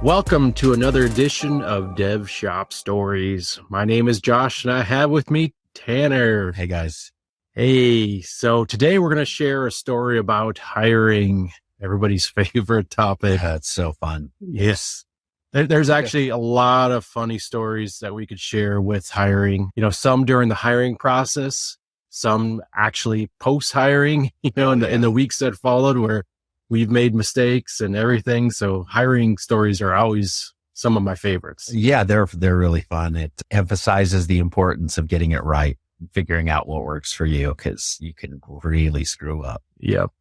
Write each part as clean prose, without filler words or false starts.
Welcome to another edition of Devshop Stories. My name is Josh and I have with me Tanner. Hey guys. Hey, so today we're going to share a story about hiring, everybody's favorite topic. It's so fun. Yes. There's actually a lot of funny stories that we could share with hiring, some during the hiring process, some actually post-hiring, in the weeks that followed where we've made mistakes and everything. So hiring stories are always some of my favorites. Yeah, they're really fun. It emphasizes the importance of getting it right, figuring out what works for you, because you can really screw up. Yep.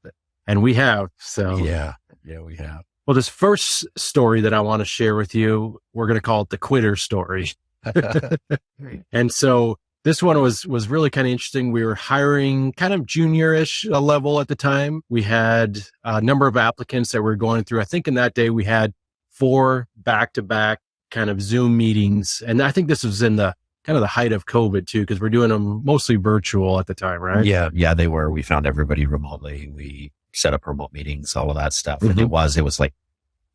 And we have. So yeah, we have. Well, this first story that I want to share with you, we're going to call it the quitter story. And so this one was really kind of interesting. We were hiring kind of junior-ish level at the time. We had a number of applicants that we were going through. I think in that day we had 4 back-to-back kind of Zoom meetings. And I think this was in the kind of the height of COVID too, because we're doing them mostly virtual at the time, right? Yeah, they were. We found everybody remotely. We set up remote meetings, all of that stuff. And it was like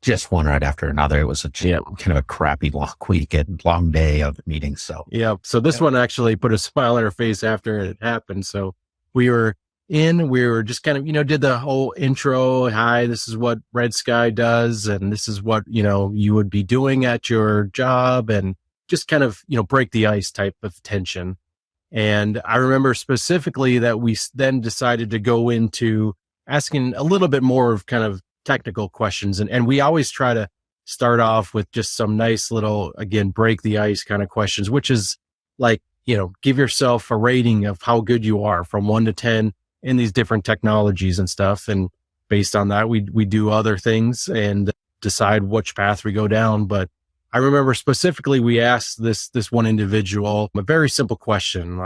just one right after another. It was kind of a crappy long week and long day of meetings. So this one actually put a smile on our face after it happened. So we were just kind of, did the whole intro. Hi, this is what Red Sky does. And this is what, you would be doing at your job, and just kind of, break the ice type of tension. And I remember specifically that we then decided to go into asking a little bit more of kind of technical questions. And we always try to start off with just some nice little, again, break the ice kind of questions, which is like, give yourself a rating of how good you are from 1 to 10 in these different technologies and stuff. And based on that, we do other things and decide which path we go down. But I remember specifically, we asked this one individual a very simple question.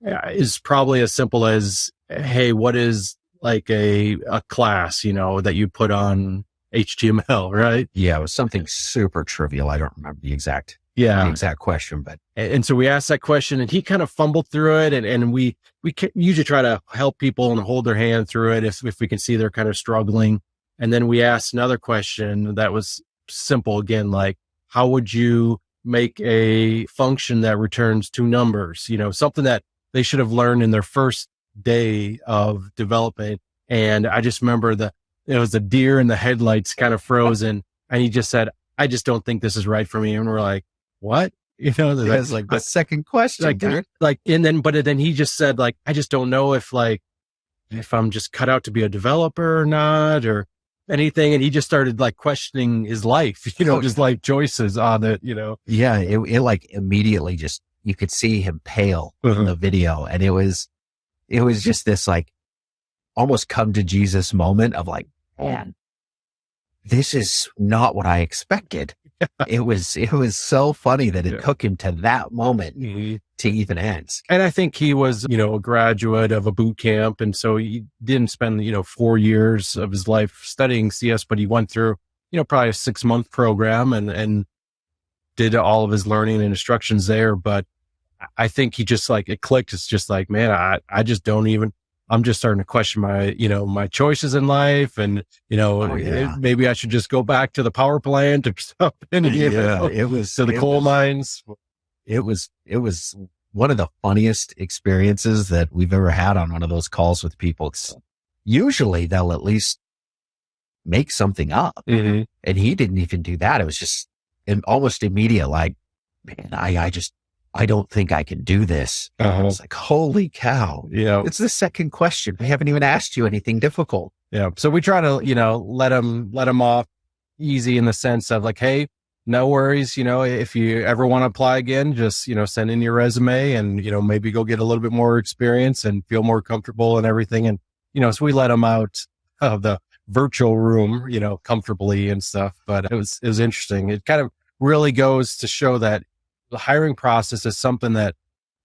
Is probably as simple as, hey, what is like a class, that you put on HTML, right? Yeah, it was something super trivial. I don't remember the exact question, but. And so we asked that question and he kind of fumbled through it. And we usually try to help people and hold their hand through it if we can see they're kind of struggling. And then we asked another question that was simple again, like, how would you make a function that returns 2 numbers? Something that they should have learned in their first day of development. And I just remember it was a deer in the headlights kind of frozen. And he just said, I just don't think this is right for me. And we're like, what? That's like the second question. But then he just said, like, I just don't know if I'm just cut out to be a developer or not, or anything. And he just started like questioning his life, just life choices on it, Yeah. It like immediately just, you could see him pale in the video. And it was just this like almost come to Jesus moment of like, man, this is not what I expected. It was so funny that it took him to that moment to even answer. And I think he was, a graduate of a boot camp. And so he didn't spend, 4 years of his life studying CS, but he went through, probably a 6-month program and did all of his learning and instructions there. But I think he just like, it clicked. It's just like, man, I just don't even, I'm just starting to question my, my choices in life. And, maybe I should just go back to the power plant or something. It was to the coal mines. It was one of the funniest experiences that we've ever had on one of those calls with people. Usually they'll at least make something up. And he didn't even do that. It was just almost immediate, like, man, I don't think I can do this. I was like, holy cow. It's the second question. We haven't even asked you anything difficult. Yeah. So we try to, let them off easy in the sense of like, hey, no worries. If you ever want to apply again, just, send in your resume and, maybe go get a little bit more experience and feel more comfortable and everything. And, so we let them out of the virtual room, comfortably and stuff. But it was interesting. It kind of really goes to show that the hiring process is something that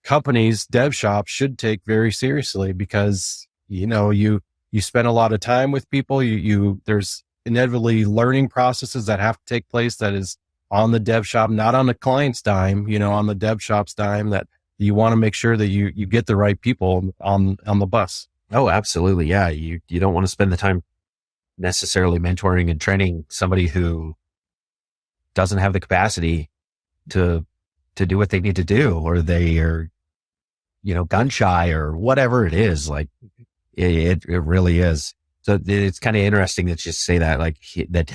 companies, Devshop, should take very seriously because, you spend a lot of time with people. There's inevitably learning processes that have to take place that is on the Devshop, not on the client's dime, on the Devshop's dime, that you want to make sure that you get the right people on the bus. Oh, absolutely. Yeah. You don't want to spend the time necessarily mentoring and training somebody who doesn't have the capacity to do what they need to do, or they are, gun shy or whatever it is. Like it really is. So it's kind of interesting that you say that, like that,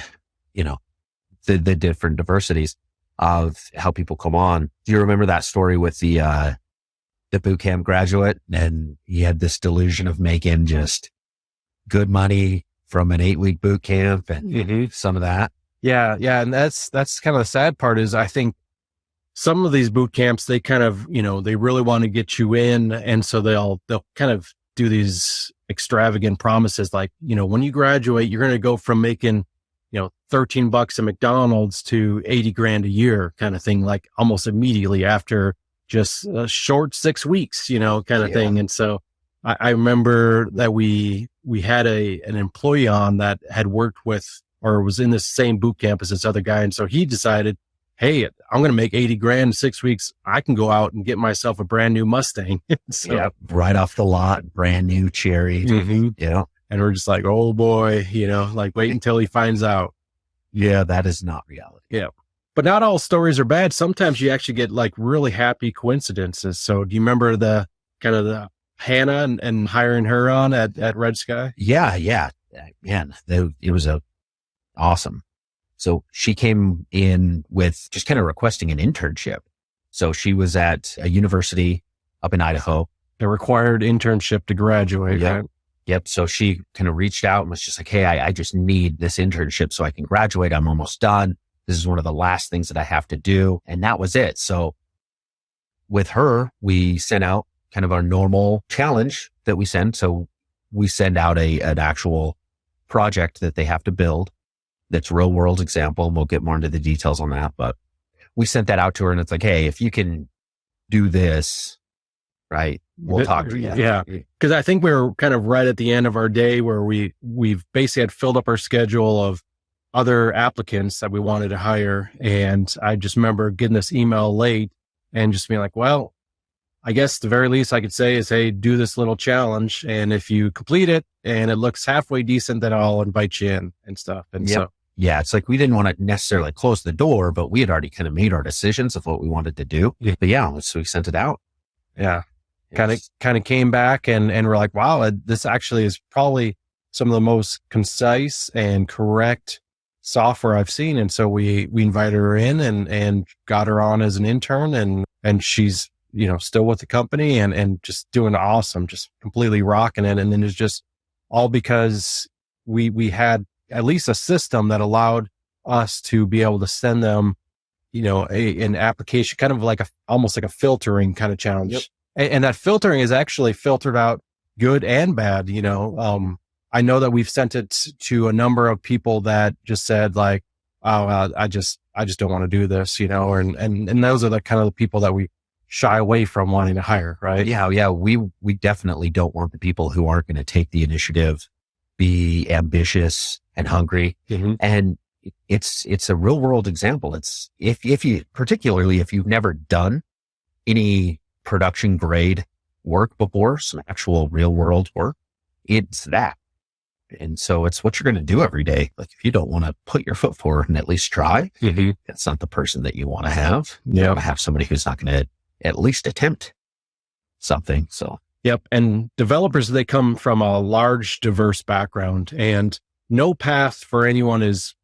the different diversities of how people come on. Do you remember that story with the boot camp graduate, and he had this delusion of making just good money from an 8-week boot camp and some of that? Yeah. And that's kind of the sad part is I think some of these boot camps, they kind of, they really want to get you in. And so they'll kind of do these extravagant promises. Like, when you graduate, you're going to go from making, $13 at McDonald's to 80 grand a year kind of thing, like almost immediately after just a short 6 weeks, kind of thing. And so I remember that we had an employee on that had worked with, or was in the same boot camp as this other guy. And so he decided, hey, I'm going to make 80 grand in 6 weeks. I can go out and get myself a brand new Mustang. So, right off the lot, brand new cherry. And we're just like, oh boy, like wait until he finds out. Yeah, that is not reality. Yeah. But not all stories are bad. Sometimes you actually get like really happy coincidences. So do you remember the Hannah and hiring her on at Red Sky? Yeah. Man, it was awesome. So she came in with just kind of requesting an internship. So she was at a university up in Idaho. A required internship to graduate, right? Yep. So she kind of reached out and was just like, hey, I just need this internship so I can graduate. I'm almost done. This is one of the last things that I have to do. And that was it. So with her, we sent out kind of our normal challenge that we send. So we send out an actual project that they have to build. That's real world example. And we'll get more into the details on that, but we sent that out to her and it's like, hey, if you can do this, right, we'll talk to you. Yeah. Cause I think we were kind of right at the end of our day where we've basically had filled up our schedule of other applicants that we wanted to hire. And I just remember getting this email late and just being like, well, I guess the very least I could say is, hey, do this little challenge. And if you complete it and it looks halfway decent, then I'll invite you in and stuff. And so, yeah, it's like we didn't want to necessarily close the door, but we had already kind of made our decisions of what we wanted to do. But so we sent it out. Yeah. Kind of came back and we're like, wow, this actually is probably some of the most concise and correct software I've seen. And so we invited her in and got her on as an intern and she's, still with the company and just doing awesome, just completely rocking it. And then it's just all because we had at least a system that allowed us to be able to send them, an application, kind of like almost like a filtering kind of challenge. Yep. And that filtering is actually filtered out good and bad. I know that we've sent it to a number of people that just said like, oh, I just don't want to do this, and those are the kind of the people that we shy away from wanting to hire. Right. Yeah. We definitely don't want the people who aren't going to take the initiative, be ambitious and hungry. And it's a real world example. It's if you've never done any production grade work before, some actual real world work, it's that. And so it's what you're going to do every day. Like if you don't want to put your foot forward and at least try, it's not the person that you want to have. You want to have somebody who's not going to at least attempt something. So, yep. And developers, they come from a large, diverse background and no path for anyone is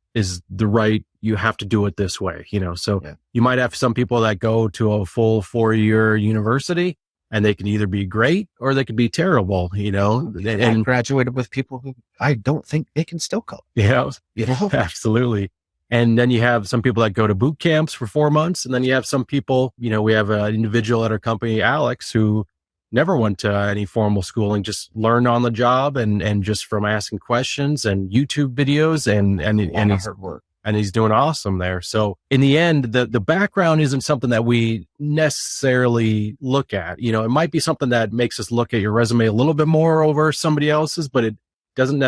the right, you have to do it this way, so you might have some people that go to a full 4-year university and they can either be great or they can be terrible, and graduated with people who I don't think they can still code. Yeah, absolutely. And then you have some people that go to boot camps for 4 months. And then you have some people, we have an individual at our company, Alex, who never went to any formal schooling, just learned on the job and just from asking questions and YouTube videos and hard work. And he's doing awesome there. So in the end, the background isn't something that we necessarily look at. It might be something that makes us look at your resume a little bit more over somebody else's, but it doesn't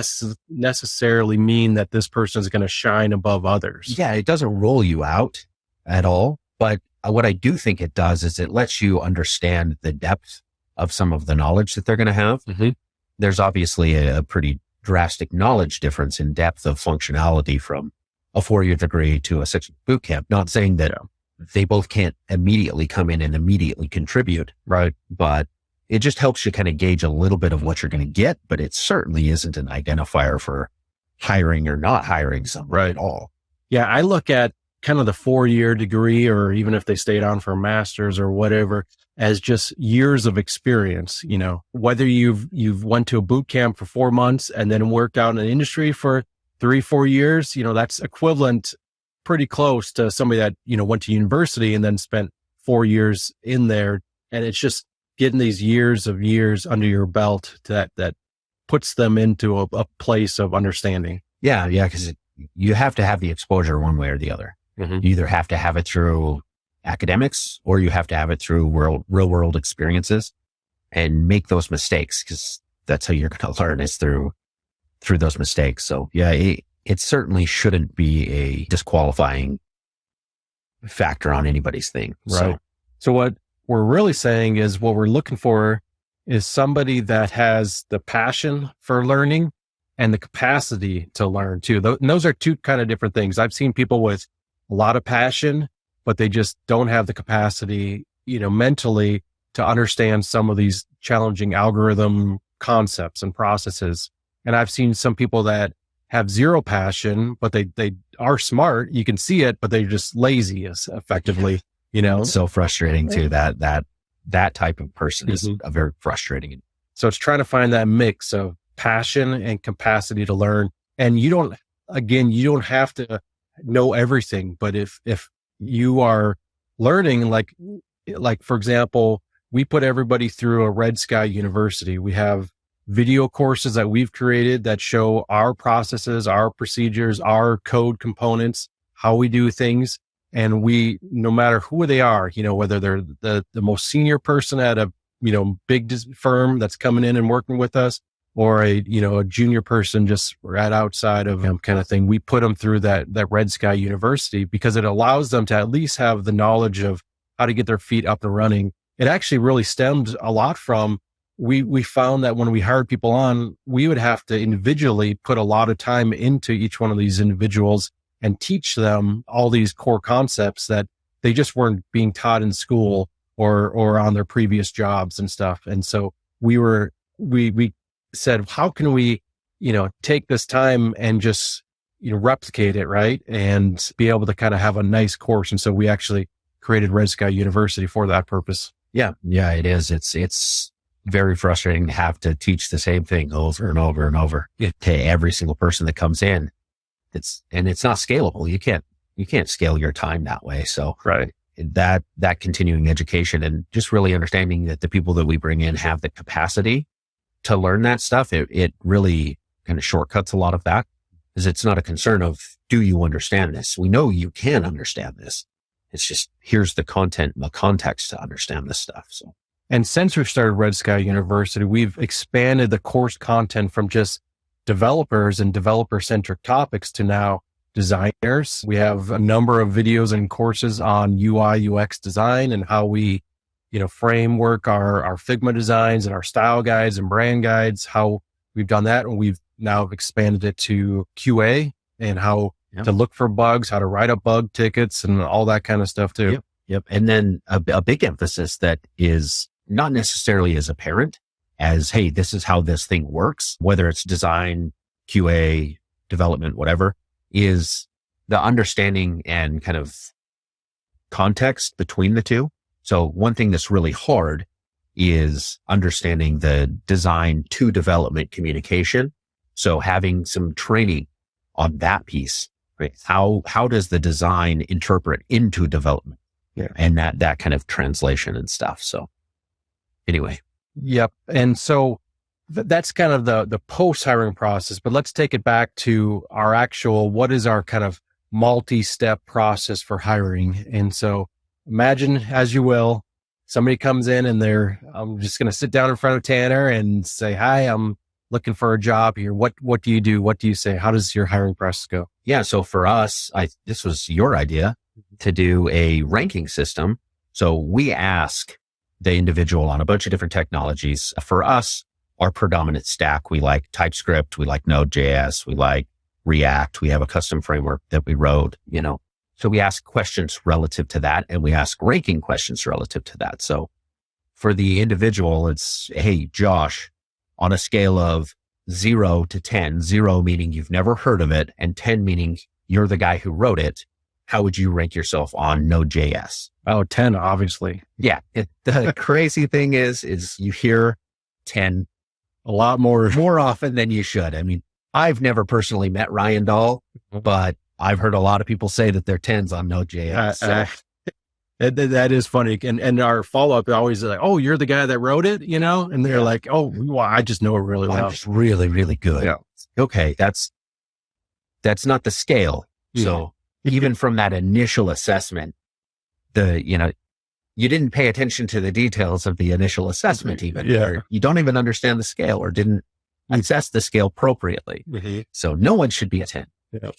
necessarily mean that this person is going to shine above others. Yeah, it doesn't roll you out at all. But what I do think it does is it lets you understand the depth of some of the knowledge that they're going to have. There's obviously a pretty drastic knowledge difference in depth of functionality from a 4-year degree to a 6 boot camp. Not saying that they both can't immediately come in and immediately contribute, right? But it just helps you kind of gauge a little bit of what you're going to get, but it certainly isn't an identifier for hiring or not hiring someone at all. Yeah, I look at kind of the 4-year degree, or even if they stayed on for a master's or whatever, as just years of experience. You know, whether you've went to a boot camp for 4 months and then worked out in an industry for 3-4 years, you know, that's equivalent pretty close to somebody that, you know, went to university and then spent 4 years in there. And it's just getting these years under your belt that puts them into a place of understanding. Yeah. Because you have to have the exposure one way or the other. You either have to have it through academics or you have to have it through real world experiences and make those mistakes, because that's how you're going to learn, is through those mistakes. So yeah, it certainly shouldn't be a disqualifying factor on anybody's thing. Right. So what we're really saying is what we're looking for is somebody that has the passion for learning and the capacity to learn too. And those are two kind of different things. I've seen people with a lot of passion, but they just don't have the capacity, you know, mentally to understand some of these challenging algorithm concepts and processes. And I've seen some people that have zero passion, but they are smart. You can see it, but they're just lazy effectively, you know? It's so frustrating too. That type of person is a very frustrating. So it's trying to find that mix of passion and capacity to learn. And you don't have to know everything, but if you are learning, like for example, we put everybody through a Red Sky University. We have video courses that we've created that show our processes, our procedures, our code components, how we do things. And we, no matter who they are, you know, whether they're the most senior person at a, you know, big firm that's coming in and working with us, or a junior person just right outside of them kind of thing, we put them through that Red Sky University because it allows them to at least have the knowledge of how to get their feet up and running. It actually really stemmed a lot from, we found that when we hired people on, we would have to individually put a lot of time into each one of these individuals and teach them all these core concepts that they just weren't being taught in school or on their previous jobs and stuff. And so we said, how can we, you know, take this time and just, you know, replicate it, right? And be able to kind of have a nice course. And so we actually created Red Sky University for that purpose. Yeah, it is. It's very frustrating to have to teach the same thing over and over and over to every single person that comes in. It's not scalable. You can't scale your time that way. So that continuing education and just really understanding that the people that we bring in have the capacity to learn that stuff, it really kind of shortcuts a lot of that, because it's not a concern of, do you understand this? We know you can understand this. It's just, here's the content and the context to understand this stuff. So, and since we've started Red Sky University, we've expanded the course content from just developers and developer-centric topics to now designers. We have a number of videos and courses on UI, UX design and how we, you know, framework our Figma designs and our style guides and brand guides, how we've done that. And we've now expanded it to QA and how to look for bugs, how to write up bug tickets and all that kind of stuff too. Yep. And then a big emphasis that is not necessarily as apparent as, hey, this is how this thing works, whether it's design, QA, development, whatever, is the understanding and kind of context between the two. So one thing that's really hard is understanding the design to development communication. So having some training on that piece, right? How does the design interpret into development? Yeah. And that kind of translation and stuff. So anyway. Yep. And so that's kind of the post-hiring process, but let's take it back to our actual, what is our kind of multi-step process for hiring? And so imagine, as you will, somebody comes in and I'm just going to sit down in front of Tanner and say, hi, I'm looking for a job here. What do you do? What do you say? How does your hiring process go? Yeah. So for us, this was your idea to do a ranking system. So we ask the individual on a bunch of different technologies. For us, our predominant stack, we like TypeScript, we like Node.js, we like React. We have a custom framework that we wrote, so we ask questions relative to that, and we ask ranking questions relative to that. So for the individual, it's, hey, Josh, on a scale of 0 to 10, 0 meaning you've never heard of it, and 10 meaning you're the guy who wrote it, how would you rank yourself on Node.js? Oh, 10, obviously. Yeah. The crazy thing is you hear 10 a lot more often than you should. I mean, I've never personally met Ryan Dahl, but I've heard a lot of people say that they're 10s on Node.js. That is funny. And our follow-up always is like, oh, you're the guy that wrote it, and they're like, oh, well, I just know it really well. I'm just really, really good. Yeah. Okay. That's not the scale. Yeah. So even from that initial assessment, you didn't pay attention to the details of the initial assessment even. Yeah. You don't even understand the scale or didn't assess the scale appropriately. Mm-hmm. So no one should be a 10. Yeah.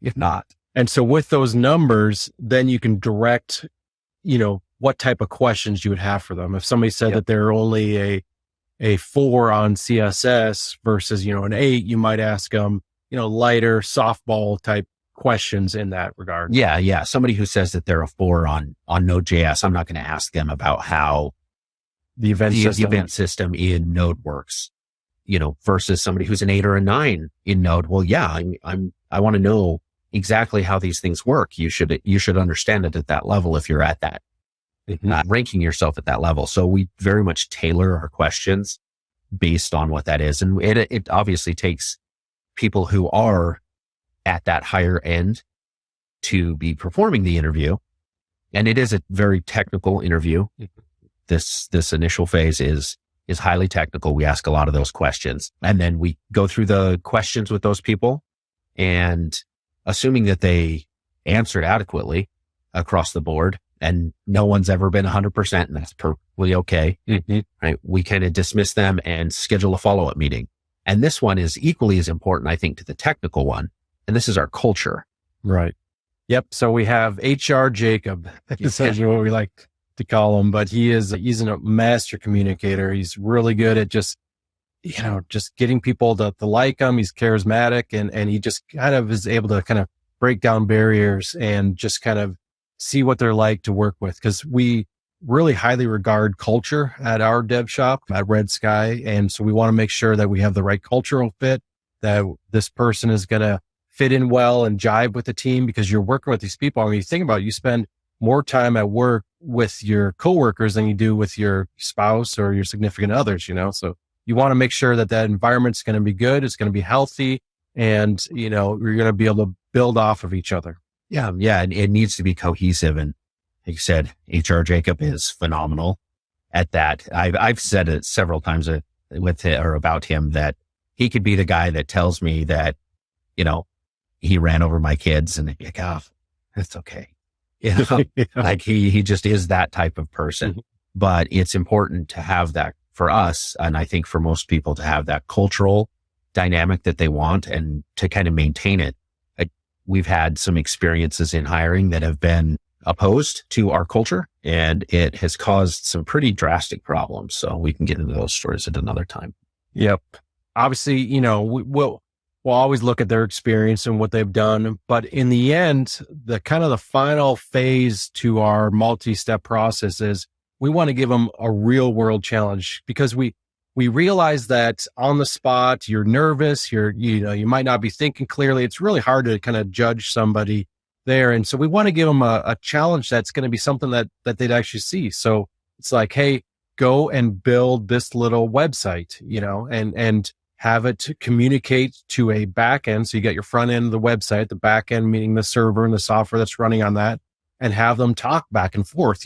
If not. And so with those numbers, then you can direct, what type of questions you would have for them. If somebody said that they're only a 4 on CSS versus, an 8, you might ask them, lighter softball type questions in that regard. Yeah. Somebody who says that they're a 4 on Node.js, I'm not going to ask them about how the event system in Node works, versus somebody who's an 8 or a 9 in Node. Well, yeah, I want to know exactly how these things work. You should understand it at that level if you're at that, ranking yourself at that level. So we very much tailor our questions based on what that is. And it obviously takes people who are at that higher end to be performing the interview. And it is a very technical interview. This initial phase is highly technical. We ask a lot of those questions, and then we go through the questions with those people, and assuming that they answered adequately across the board, and no one's ever been 100%, and that's perfectly okay. Right? We kind of dismiss them and schedule a follow-up meeting. And this one is equally as important, I think, to the technical one. And this is our culture. Right. Yep. So we have HR Jacob, essentially what we like to call him, but he's a master communicator. He's really good at just getting people to like him. He's charismatic, and he just kind of is able to kind of break down barriers and just kind of see what they're like to work with. Cause we really highly regard culture at our dev shop at Red Sky. And so we want to make sure that we have the right cultural fit, that this person is going to fit in well and jive with the team, because you're working with these people. I mean, you think about it, you spend more time at work with your coworkers than you do with your spouse or your significant others, so you want to make sure that environment's going to be good. It's going to be healthy, and, you're going to be able to build off of each other. Yeah. And it needs to be cohesive. And like you said, HR Jacob is phenomenal at that. I've said it several times about him, that he could be the guy that tells me that, he ran over my kids, and they'd be like, oh, it's okay. Like he just is that type of person. But it's important to have that for us. And I think for most people, to have that cultural dynamic that they want and to kind of maintain it. We've had some experiences in hiring that have been opposed to our culture, and it has caused some pretty drastic problems. So we can get into those stories at another time. Yep. Obviously, we'll always look at their experience and what they've done. But in the end, the kind of the final phase to our multi-step process is we want to give them a real world challenge, because we realize that on the spot, you're nervous, you might not be thinking clearly. It's really hard to kind of judge somebody there. And so we want to give them a challenge that's going to be something that they'd actually see. So it's like, hey, go and build this little website, and have it to communicate to a backend. So you got your front end of the website, the back end, meaning the server and the software that's running on that, and have them talk back and forth,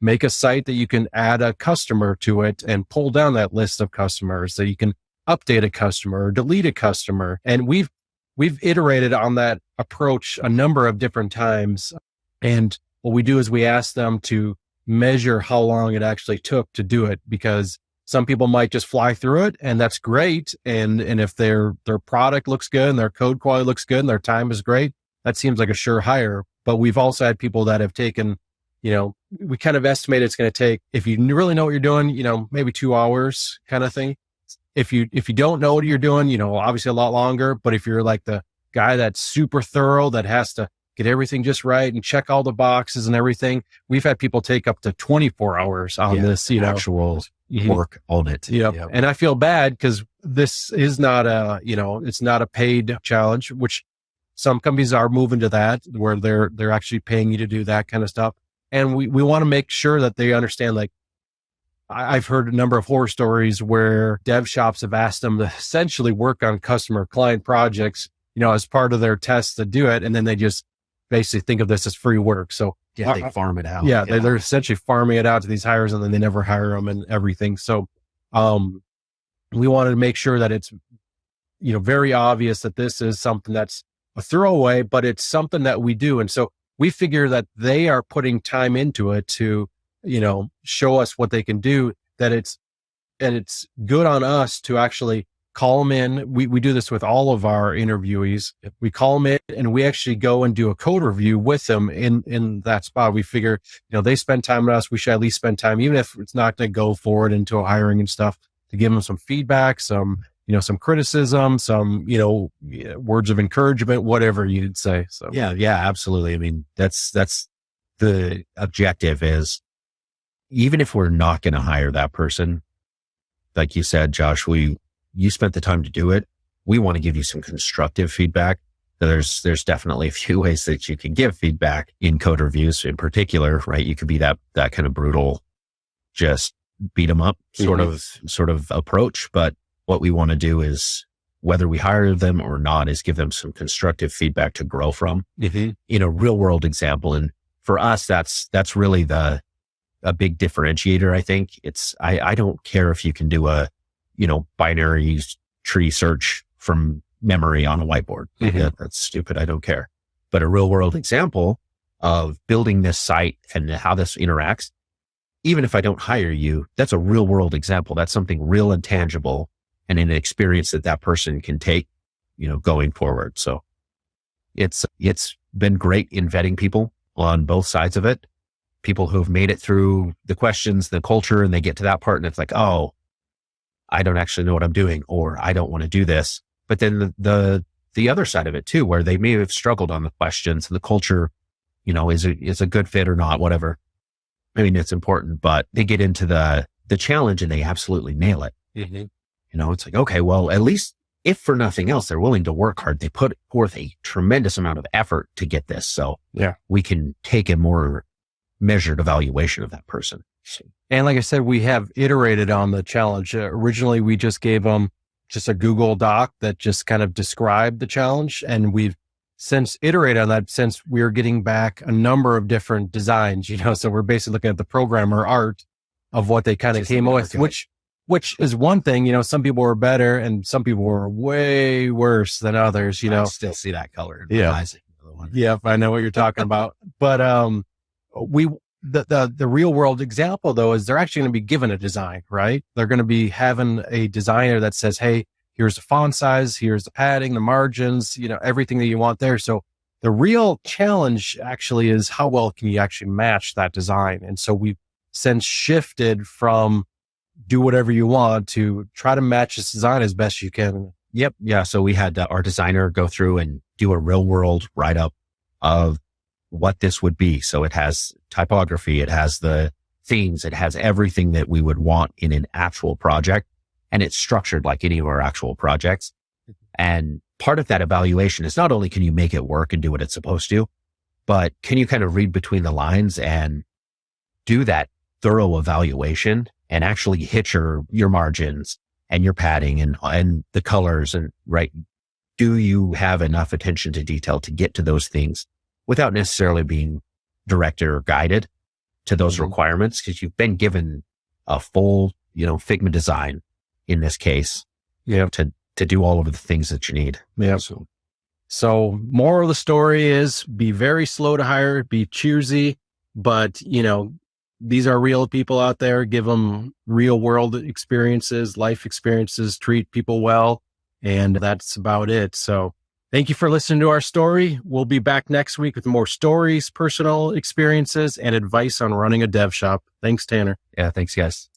make a site that you can add a customer to it and pull down that list of customers, that you can update a customer or delete a customer. And we've iterated on that approach a number of different times. And what we do is we ask them to measure how long it actually took to do it, because some people might just fly through it, and that's great. And if their product looks good and their code quality looks good and their time is great, that seems like a sure hire. But we've also had people that have taken, we kind of estimate it's going to take, if you really know what you're doing, maybe 2 hours kind of thing. if you don't know what you're doing, obviously a lot longer, but if you're like the guy that's super thorough, that has to get everything just right and check all the boxes and everything, we've had people take up to 24 hours on this, actual work on it. Yep. And I feel bad because this is not it's not a paid challenge, which some companies are moving to that, where they're actually paying you to do that kind of stuff. And we want to make sure that they understand, like, I've heard a number of horror stories where dev shops have asked them to essentially work on customer client projects, as part of their tests to do it. And then they just basically think of this as free work. So they farm it out. They're essentially farming it out to these hires, and then they never hire them and everything. So, we wanted to make sure that it's, very obvious that this is something that's a throwaway, but it's something that we do. And so we figure that they are putting time into it to, show us what they can do, it's good on us to actually call them in. We do this with all of our interviewees. We call them in and we actually go and do a code review with them in that spot. We figure, they spend time with us. We should at least spend time, even if it's not going to go forward into a hiring and stuff, to give them some feedback, some criticism, some, words of encouragement, whatever you'd say. So, yeah, absolutely. I mean, that's the objective is, even if we're not going to hire that person, like you said, Josh, you spent the time to do it. We want to give you some constructive feedback. There's definitely a few ways that you can give feedback in code reviews in particular, right? You could be that kind of brutal, just beat them up sort of approach. But what we want to do is, whether we hire them or not, is give them some constructive feedback to grow from in a real world example. And for us, that's really a big differentiator. I think I don't care if you can do a, binary tree search from memory on a whiteboard. That's stupid. I don't care. But a real world example of building this site and how this interacts, even if I don't hire you, that's a real world example. That's something real and tangible, and an experience that person can take, going forward. So it's been great in vetting people on both sides of it. People who've made it through the questions, the culture, and they get to that part and it's like, oh, I don't actually know what I'm doing, or I don't want to do this. But then the other side of it too, where they may have struggled on the questions and the culture, is a good fit or not, whatever. I mean, it's important, but they get into the challenge and they absolutely nail it. It's like, okay, well, at least if for nothing else, they're willing to work hard. They put forth a tremendous amount of effort to get this. So we can take a more measured evaluation of that person. And like I said, we have iterated on the challenge. Originally, we just gave them just a Google Doc that just kind of described the challenge. And we've since iterated on that, since we're getting back a number of different designs, so we're basically looking at the programmer art of what they kind of came up with, which is one thing. Some people were better and some people were way worse than others, I still see that color. Yeah, I know what you're talking about. But the real world example though is they're actually going to be given a design, right? They're going to be having a designer that says, hey, here's the font size, here's the padding, the margins, everything that you want there. So the real challenge actually is how well can you actually match that design? And so we've since shifted from do whatever you want to try to match this design as best you can. Yep. Yeah. So we had our designer go through and do a real world write up of what this would be. So it has typography, it has the themes, it has everything that we would want in an actual project. And it's structured like any of our actual projects. And part of that evaluation is not only can you make it work and do what it's supposed to, but can you kind of read between the lines and do that thorough evaluation and actually hit your margins and your padding and the colors and right. Do you have enough attention to detail to get to those things without necessarily being directed or guided to those requirements? Because you've been given a full, Figma design in this case, to do all of the things that you need. Yeah. So moral of the story is be very slow to hire, be choosy, but these are real people out there. Give them real world experiences, life experiences, treat people well. And that's about it. So thank you for listening to our story. We'll be back next week with more stories, personal experiences, and advice on running a dev shop. Thanks, Tanner. Yeah, thanks, guys.